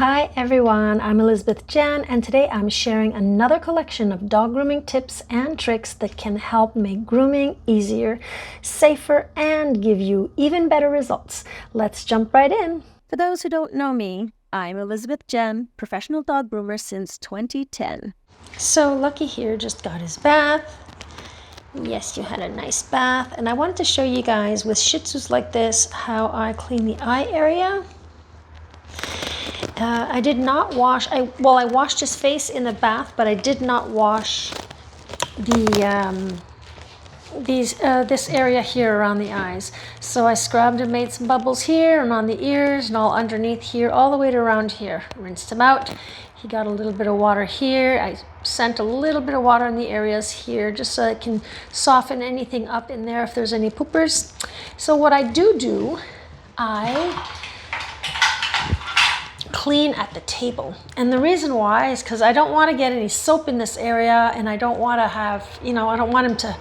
Hi everyone, I'm Elizabeth Jenn, and today I'm sharing another collection of dog grooming tips and tricks that can help make grooming easier, safer, and give you even better results. Let's jump right in. For those who don't know me, I'm Elizabeth Jenn, professional dog groomer since 2010. So Lucky here just got his bath. Yes, you had a nice bath, and I wanted to show you guys with Shih Tzus like this how I clean the eye area. I did not wash, I washed his face in the bath, but I did not wash this area here around the eyes. So I scrubbed and made some bubbles here and on the ears and all underneath here, all the way to around here. Rinsed him out. He got a little bit of water here. I sent a little bit of water in the areas here just so it can soften anything up in there if there's any poopers. So what I do, I clean at the table, and the reason why is because I don't want to get any soap in this area, and I don't want to have, I don't want him to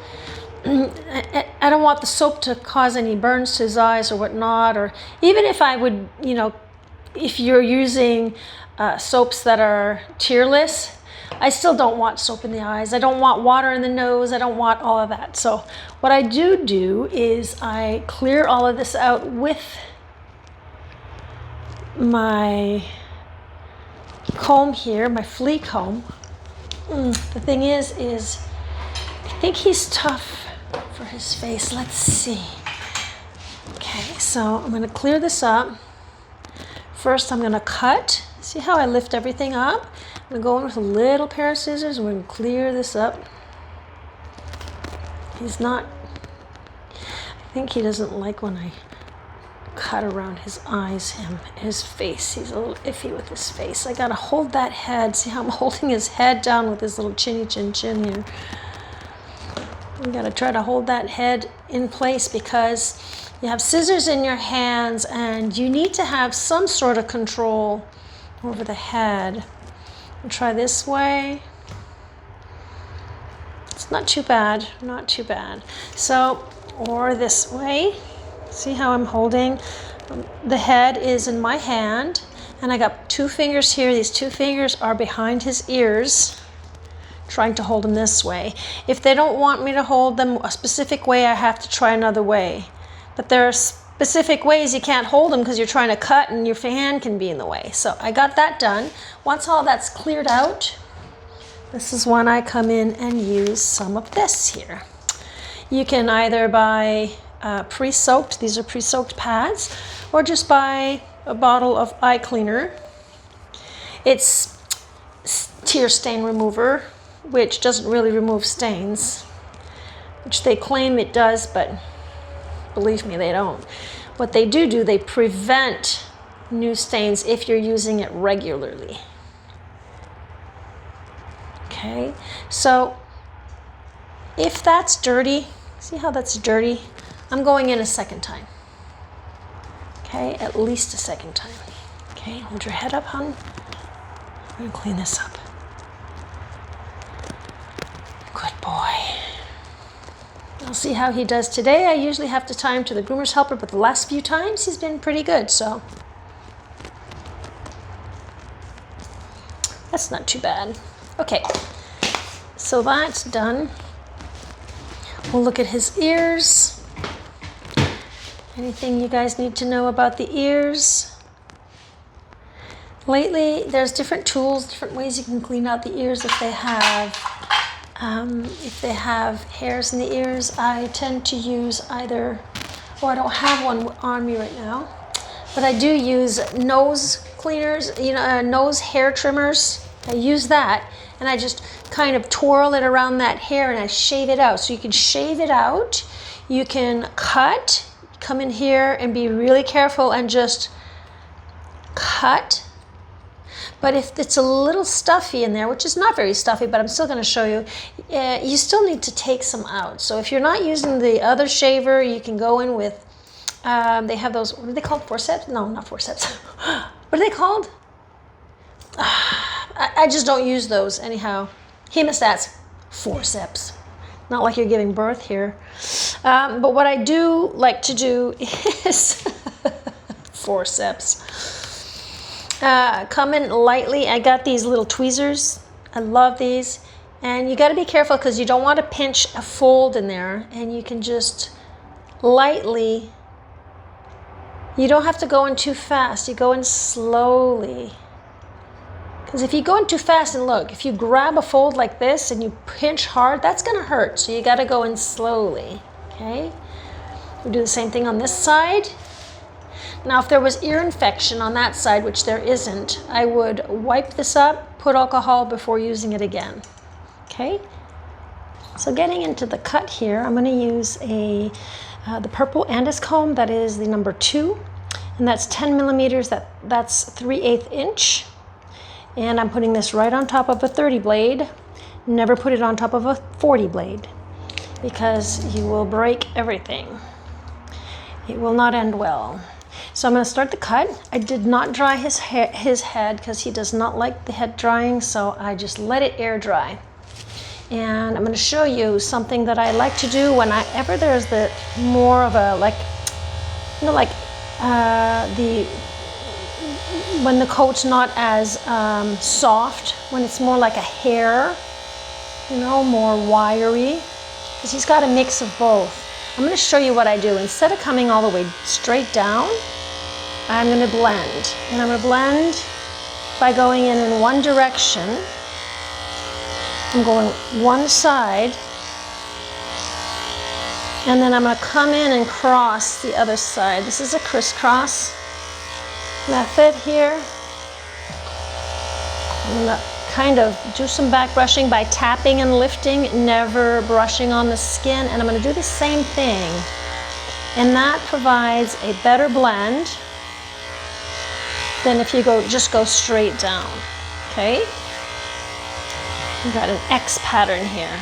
I don't want the soap to cause any burns to his eyes or whatnot, or even if I would, if you're using soaps that are tearless, I still don't want soap in the eyes. I don't want water in the nose. I don't want all of that. So what I do is I clear all of this out with my comb here, my flea comb. The thing is I think he's tough for his face. Let's see. Okay, so I'm going to clear this up. First, I'm going to cut. See how I lift everything up? I'm going to go in with a little pair of scissors. We're going to clear this up. I think he doesn't like when I cut around his eyes, his face. He's a little iffy with his face. I gotta hold that head. See how I'm holding his head down with his little chinny chin here. You gotta try to hold that head in place because you have scissors in your hands and you need to have some sort of control over the head. I'll try this way. It's not too bad, not too bad. So, or this way. See how I'm holding? The head is in my hand, and I got two fingers here. These two fingers are behind his ears, trying to hold him this way. If they don't want me to hold them a specific way, I have to try another way. But there are specific ways you can't hold them because you're trying to cut and your hand can be in the way. So I got that done. Once all that's cleared out, this is when I come in and use some of this here. You can either buy pre-soaked, these are pre-soaked pads, or just buy a bottle of eye cleaner. It's tear stain remover, which doesn't really remove stains, which they claim it does, but believe me, they don't. What they do, they prevent new stains if you're using it regularly. Okay, so if that's dirty, see how that's dirty? I'm going in a second time. Okay, at least a second time. Okay, hold your head up, hon. I'm gonna clean this up. Good boy. I'll see how he does today. I usually have to tie him to the groomer's helper, but the last few times he's been pretty good, so that's not too bad. Okay, so that's done. We'll look at his ears. Anything you guys need to know about the ears? Lately, there's different tools, different ways you can clean out the ears if they have hairs in the ears. I tend to use either, I don't have one on me right now, but I do use nose cleaners, nose hair trimmers. I use that, and I just kind of twirl it around that hair and I shave it out. So you can shave it out, you can cut, come in here and be really careful and just cut. But if it's a little stuffy in there, which is not very stuffy, but I'm still going to show you, you still need to take some out. So if you're not using the other shaver, you can go in with, they have those, what are they called, forceps? No, not forceps. What are they called? I just don't use those anyhow. Hemostats, forceps. Not like you're giving birth here. But what I do like to do is forceps. come in lightly. I got these little tweezers. I love these. And you got to be careful because you don't want to pinch a fold in there. And you can just lightly, you don't have to go in too fast. You go in slowly. Because if you go in too fast, and look, if you grab a fold like this and you pinch hard, that's going to hurt. So you got to go in slowly. Okay? We'll do the same thing on this side. Now, if there was ear infection on that side, which there isn't, I would wipe this up, put alcohol before using it again. Okay? So getting into the cut here, I'm going to use the purple Andes comb. That is the number 2, and that's 10 millimeters. That's 3/8 inch. And I'm putting this right on top of a 30 blade. Never put it on top of a 40 blade because you will break everything. It will not end well. So I'm going to start the cut. I did not dry his head because he does not like the head drying, so I just let it air dry. And I'm going to show you something that I like to do whenever there's more of a when the coat's not as soft, when it's more like a hair, more wiry, because he's got a mix of both. I'm going to show you what I do. Instead of coming all the way straight down, I'm going to blend. And I'm going to blend by going in one direction. I'm going one side. And then I'm going to come in and cross the other side. This is a crisscross method here. I'm going to kind of do some back brushing by tapping and lifting, never brushing on the skin. And I'm going to do the same thing. And that provides a better blend than if you just go straight down. Okay? We've got an X pattern here.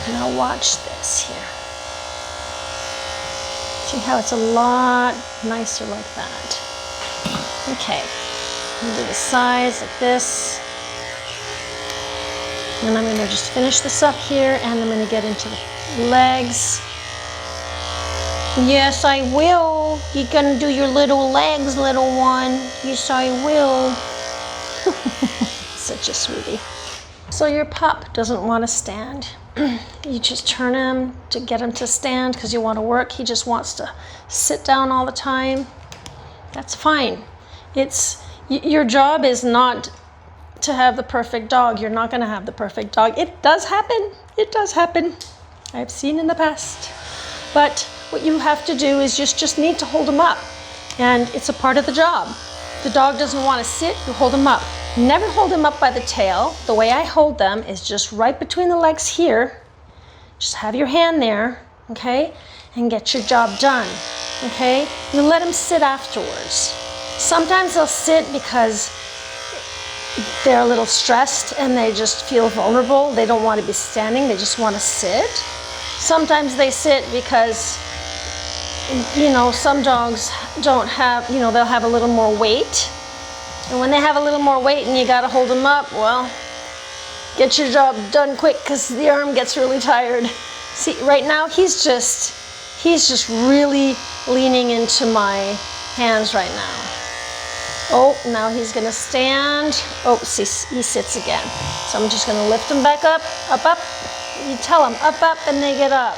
Now watch this here. See how it's a lot nicer like that. Okay. I'm going to do the sides like this. And I'm going to just finish this up here, and I'm going to get into the legs. Yes, I will. You're going to do your little legs, little one. Yes, I will. Such a sweetie. So your pup doesn't want to stand. You just turn him to get him to stand because you want to work. He just wants to sit down all the time. That's fine. Your job is not to have the perfect dog. You're not going to have the perfect dog. It does happen. It does happen. I've seen in the past. But what you have to do is just need to hold him up. And it's a part of the job. If the dog doesn't want to sit, you hold him up. Never hold him up by the tail. The way I hold them is just right between the legs here. Just have your hand there, okay? And get your job done, okay? You let them sit afterwards. Sometimes they'll sit because they're a little stressed and they just feel vulnerable. They don't want to be standing, they just want to sit. Sometimes they sit because, some dogs don't have, they'll have a little more weight. And when they have a little more weight and you got to hold them up, well, get your job done quick because the arm gets really tired. See, right now he's just really leaning into my hands right now. Oh, now he's going to stand. Oh, see, he sits again. So I'm just going to lift him back up, up. You tell him up, and they get up.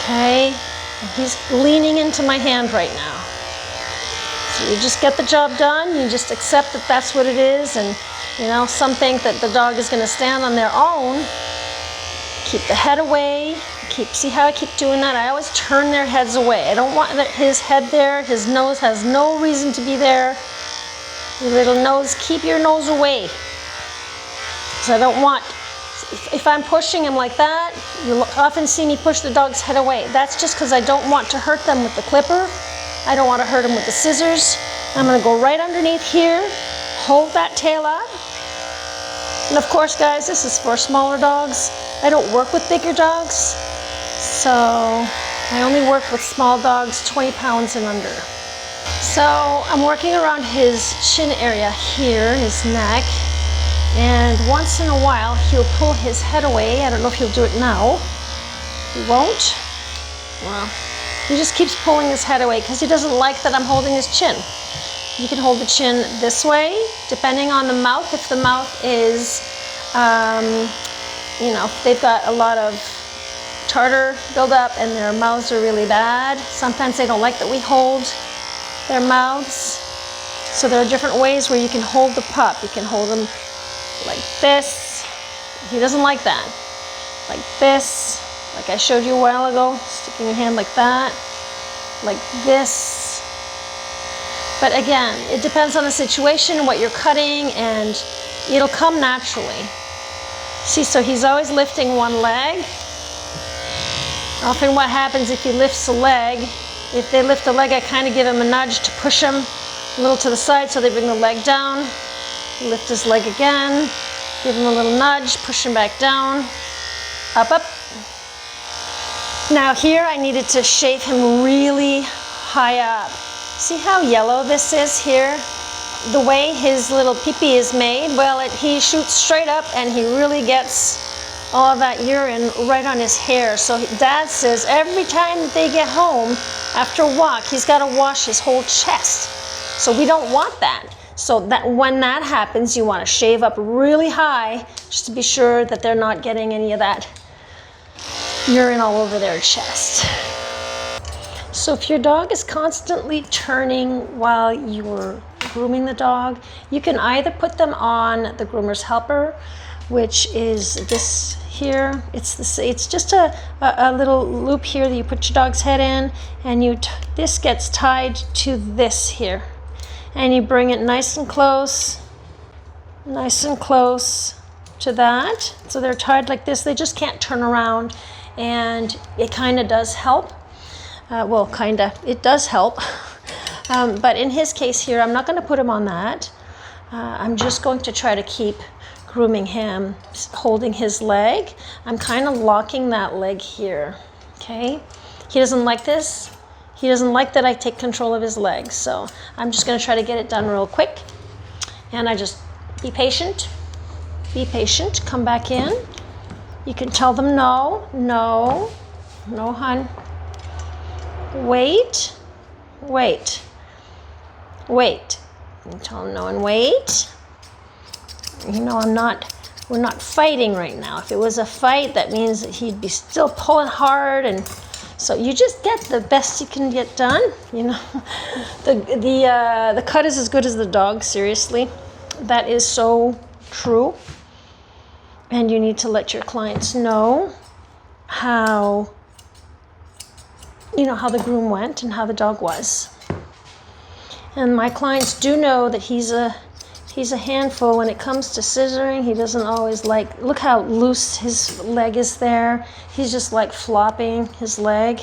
Okay, and he's leaning into my hand right now. So you just get the job done. You just accept that that's what it is. And, some think that the dog is going to stand on their own. Keep the head away. See how I keep doing that? I always turn their heads away. I don't want his head there. His nose has no reason to be there. Your little nose, keep your nose away. Because I don't want, if I'm pushing him like that, you'll often see me push the dog's head away. That's just because I don't want to hurt them with the clipper. I don't want to hurt them with the scissors. I'm going to go right underneath here, hold that tail up. And of course, guys, this is for smaller dogs. I don't work with bigger dogs. So I only work with small dogs, 20 pounds and under. So I'm working around his chin area here, his neck. And once in a while, he'll pull his head away. I don't know if he'll do it now. He won't. Well, he just keeps pulling his head away because he doesn't like that I'm holding his chin. You can hold the chin this way, depending on the mouth. If the mouth is, you know, if they've got a lot of tartar buildup and their mouths are really bad, sometimes they don't like that we hold their mouths. So there are different ways where you can hold the pup. You can hold him like this. He doesn't like that. Like this, like I showed you a while ago, sticking your hand like that, like this. But again, it depends on the situation, what you're cutting, and it'll come naturally. See, so he's always lifting one leg. Often what happens if he lifts a leg, if they lift a leg, I kind of give him a nudge to push him a little to the side so they bring the leg down. Lift his leg again, give him a little nudge, push him back down, up, up. Now here I needed to shave him really high up. See how yellow this is here? The way his little pee-pee is made, well, he shoots straight up and he really gets all of that urine right on his hair. So Dad says every time that they get home after a walk, he's got to wash his whole chest. So we don't want that. So that when that happens, you want to shave up really high just to be sure that they're not getting any of that urine all over their chest. So if your dog is constantly turning while you're grooming the dog, you can either put them on the groomer's helper, which is this here. It's just a little loop here that you put your dog's head in, and this gets tied to this here, and you bring it nice and close to that. So they're tied like this. They just can't turn around, and it kind of does help. It does help. But in his case here, I'm not going to put him on that. I'm just going to try to keep grooming him, holding his leg. I'm kind of locking that leg here, okay? He doesn't like this. He doesn't like that I take control of his legs. So I'm just going to try to get it done real quick. And I just be patient, come back in. You can tell them no, hun. Wait. You tell him no and wait. You know, we're not fighting right now. If it was a fight, that means that he'd be still pulling hard, and so you just get the best you can get done. You know, the cut is as good as the dog, seriously. That is so true. And you need to let your clients know how the groom went and how the dog was. And my clients do know that he's a handful when it comes to scissoring. He doesn't always look how loose his leg is there. He's just like flopping his leg.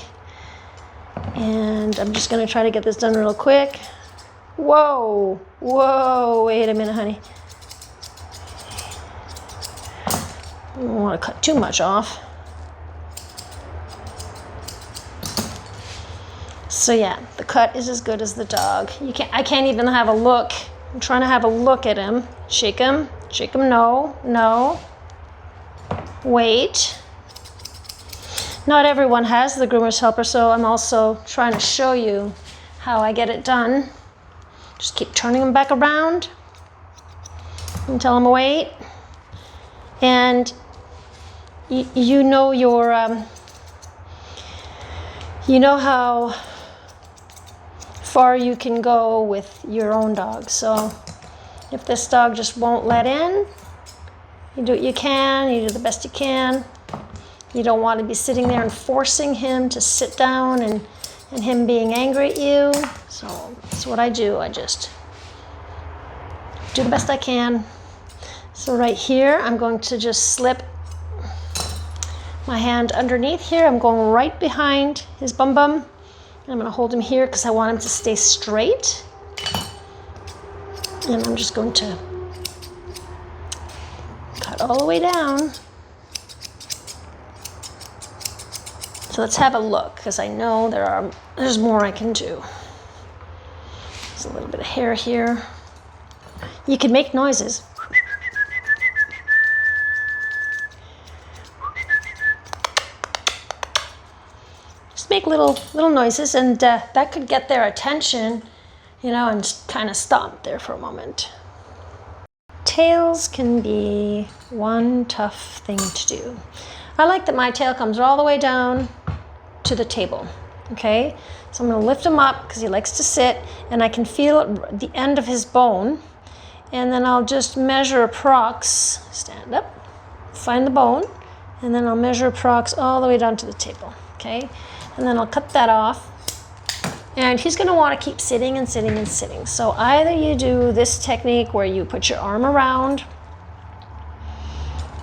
And I'm just going to try to get this done real quick. Whoa, wait a minute, honey. I don't want to cut too much off. So yeah, the cut is as good as the dog. I can't even have a look. I'm trying to have a look at him. Shake him, no. Wait. Not everyone has the groomer's helper, so I'm also trying to show you how I get it done. Just keep turning him back around and tell him to wait. And you know how far you can go with your own dog. So if this dog just won't let in, you do what you can, you do the best you can. You don't want to be sitting there and forcing him to sit down and him being angry at you. So that's what I do. I just do the best I can. So right here, I'm going to just slip my hand underneath here. I'm going right behind his bum bum. I'm going to hold him here because I want him to stay straight. And I'm just going to cut all the way down. So let's have a look, because I know there's more I can do. There's a little bit of hair here. You can make noises. Make little noises, and that could get their attention, you know, and kind of stop there for a moment. Tails can be one tough thing to do. I like that my tail comes all the way down to the table, okay? So I'm gonna lift him up because he likes to sit, and I can feel the end of his bone, and then I'll just measure approx, stand up, find the bone, and then I'll measure approx all the way down to the table, okay? And then I'll cut that off, and he's gonna wanna keep sitting and sitting and sitting. So either you do this technique where you put your arm around,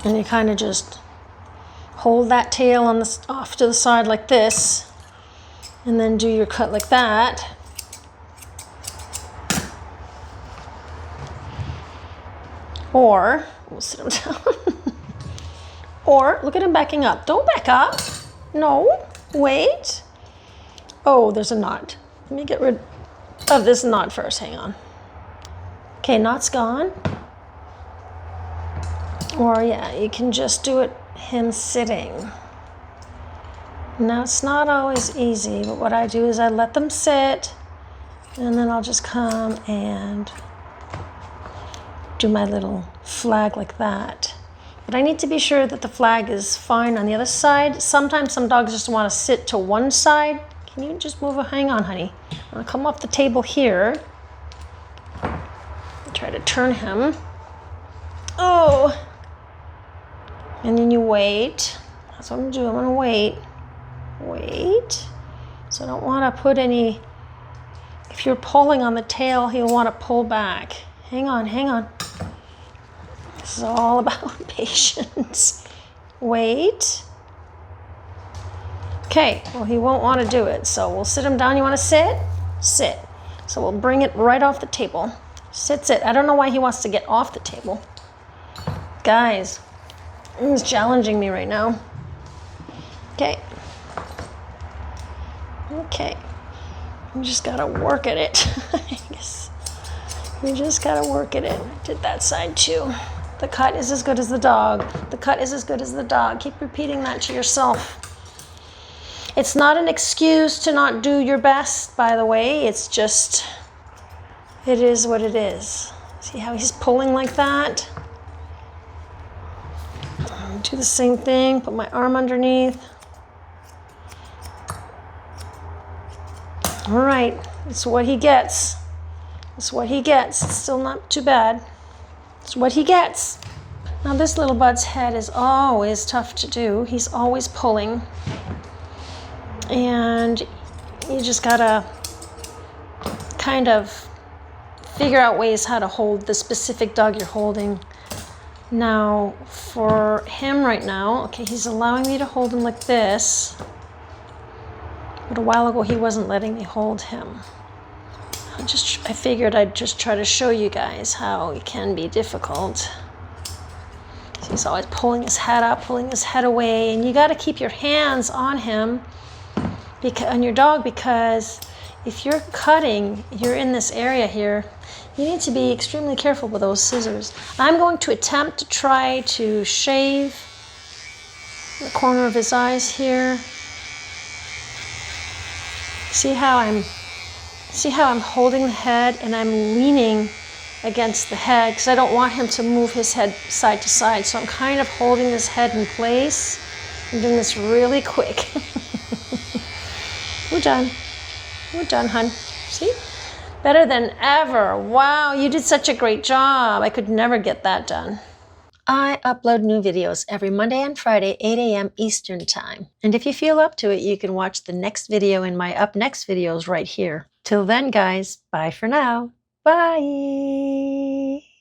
and you kind of just hold that tail on the, off to the side like this, and then do your cut like that. Or, we'll sit him down. Or, look at him backing up. Don't back up. No, wait. Oh, there's a knot. Let me get rid of this knot first, hang on. Okay, knot's gone. Or yeah, you can just do it him sitting. Now it's not always easy, but what I do is I let them sit, and then I'll just come and do my little flag like that. But I need to be sure that the flag is fine on the other side. Sometimes some dogs just want to sit to one side. Can you just move? Hang on, honey. I'm gonna come off the table here. Try to turn him. Oh. And then you wait. That's what I'm gonna do. I'm gonna wait. Wait. So I don't want to put any, if you're pulling on the tail, he'll want to pull back. Hang on, hang on. This is all about patience. Wait. Okay, well, he won't want to do it, so we'll sit him down. You want to sit? Sit. So we'll bring it right off the table. Sit, sit. I don't know why he wants to get off the table. Guys, he's challenging me right now. Okay. Okay. You just gotta work at it. I guess. You just gotta work at it. Did that side too. The cut is as good as the dog. The cut is as good as the dog. Keep repeating that to yourself. It's not an excuse to not do your best, by the way. It's just, it is what it is. See how he's pulling like that? Do the same thing. Put my arm underneath. All right, it's what he gets. It's what he gets. It's still not too bad. It's what he gets. Now this little bud's head is always tough to do. He's always pulling. And you just gotta kind of figure out ways how to hold the specific dog you're holding. Now for him right now, okay, he's allowing me to hold him like this. But a while ago he wasn't letting me hold him. I figured I'd just try to show you guys how it can be difficult. So he's always pulling his head up, pulling his head away, and you got to keep your hands on him, on your dog, because if you're cutting, you're in this area here, you need to be extremely careful with those scissors. I'm going to attempt to try to shave the corner of his eyes here. See how I'm holding the head and I'm leaning against the head because I don't want him to move his head side to side. So I'm kind of holding his head in place. I'm doing this really quick. We're done. We're done, hun. See? Better than ever. Wow, you did such a great job. I could never get that done. I upload new videos every Monday and Friday, 8 a.m. Eastern Time. And if you feel up to it, you can watch the next video in my Up Next videos right here. Till then, guys, bye for now. Bye!